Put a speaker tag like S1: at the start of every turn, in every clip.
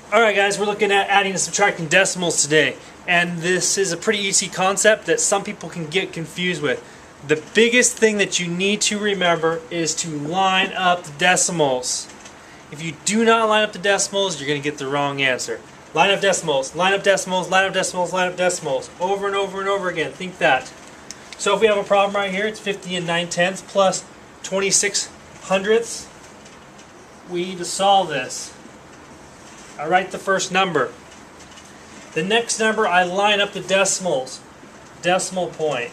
S1: Alright guys, we're looking at adding and subtracting decimals today, and this is a pretty easy concept that some people can get confused with. The biggest thing that you need to remember is to line up the decimals. If you do not line up the decimals, you're going to get the wrong answer. Line up decimals, line up decimals, line up decimals, line up decimals, over and over and over again. Think that. So if we have a problem right here, it's 50 and 9/10 plus 26 hundredths. We need to solve this. I write the first number. The next number, I line up the decimals. Decimal point.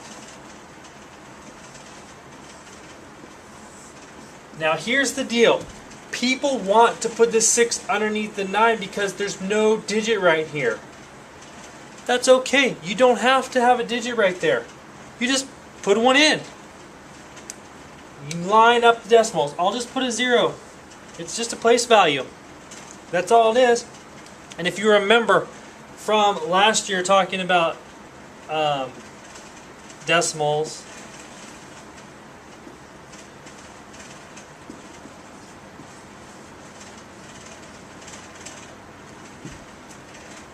S1: Now here's the deal. People want to put the 6 underneath the 9 because there's no digit right here. That's okay. You don't have to have a digit right there. You just put one in. You line up the decimals. I'll just put a 0. It's just a place value. That's all it is. And if you remember from last year talking about decimals,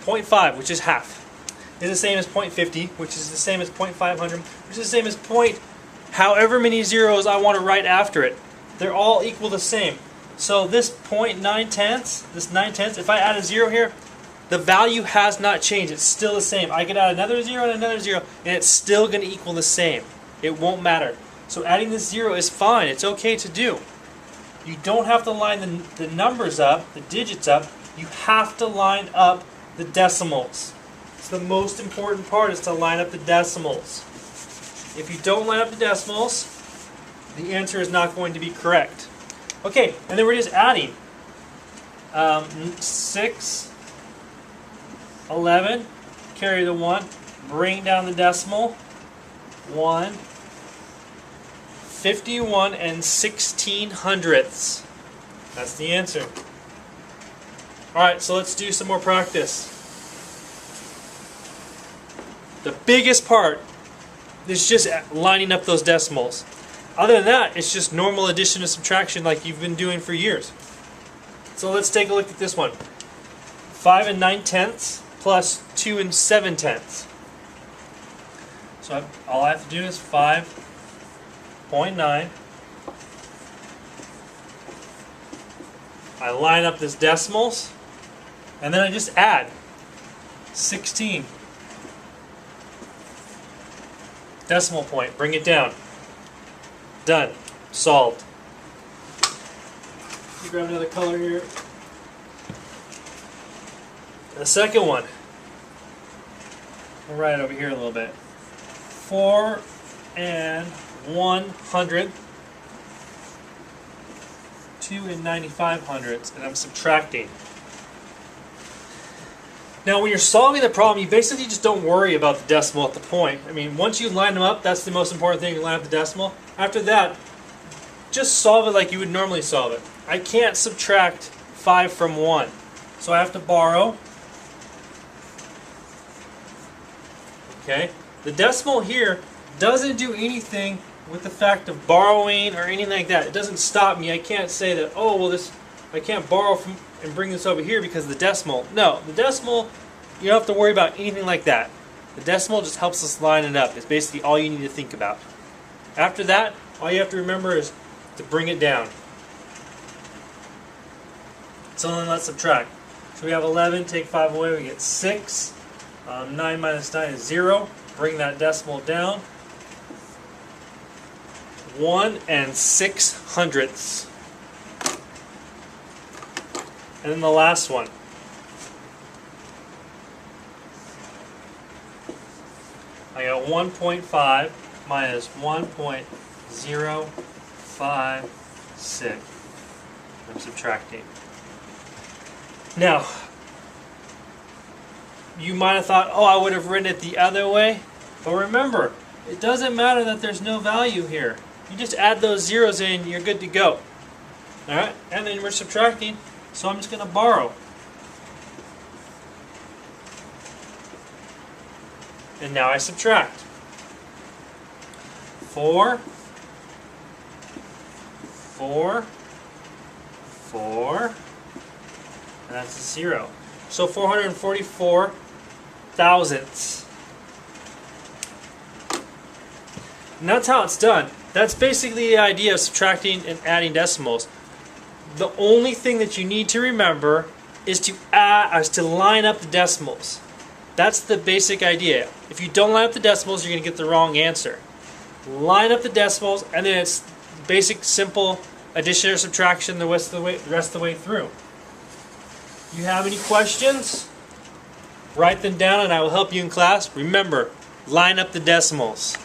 S1: .5, which is half, is the same as .50, which is the same as .500, which is the same as however many zeros I want to write after it. They're all equal the same. So this .9/10, this 9/10, if I add a 0 here, the value has not changed. It's still the same. I could add another 0 and another 0, and it's still going to equal the same. It won't matter. So adding this 0 is fine. It's okay to do. You don't have to line the numbers up, the digits up. You have to line up the decimals. It's the most important part, is to line up the decimals. If you don't line up the decimals, the answer is not going to be correct. Okay, and then we're just adding 6, 11, carry the 1, bring down the decimal, 1, 51 and 16 hundredths. That's the answer. Alright, so let's do some more practice. The biggest part is just lining up those decimals. Other than that, it's just normal addition and subtraction like you've been doing for years. So let's take a look at this one. 5 and 9/10 plus 2 and 7/10. So all I have to do is 5.9. I line up this decimals, and then I just add 16. Decimal point, bring it down. Done. Solved. Let me grab another color here. The second one, we'll write it over here a little bit. 4 and 100. 2 and 95 hundredths, and I'm subtracting. Now when you're solving the problem, you basically just don't worry about the decimal at the point. I mean, once you line them up, that's the most important thing, to line up the decimal. After that, just solve it like you would normally solve it. I can't subtract 5 from 1, so I have to borrow. Okay, the decimal here doesn't do anything with the fact of borrowing or anything like that. It doesn't stop me. I can't say that, oh, well, I can't borrow from and bring this over here because of the decimal. No, the decimal, you don't have to worry about anything like that. The decimal just helps us line it up. It's basically all you need to think about. After that, all you have to remember is to bring it down. So then let's subtract. So we have 11, take 5 away, we get 6. 9 minus 9 is 0. Bring that decimal down. 1 and 6 hundredths. And then the last one. I got 1.5 minus 1.056. I'm subtracting. Now, you might have thought, oh, I would have written it the other way. But remember, it doesn't matter that there's no value here. You just add those zeros in, you're good to go. Alright, and then we're subtracting, so I'm just going to borrow. And now I subtract. 4, 4, 4, and that's a 0. So 444 thousandths. And that's how it's done. That's basically the idea of subtracting and adding decimals. The only thing that you need to remember is to line up the decimals. That's the basic idea. If you don't line up the decimals, you're going to get the wrong answer. Line up the decimals, and then it's basic, simple addition or subtraction the rest of the way through. You have any questions? Write them down and I will help you in class. Remember, line up the decimals.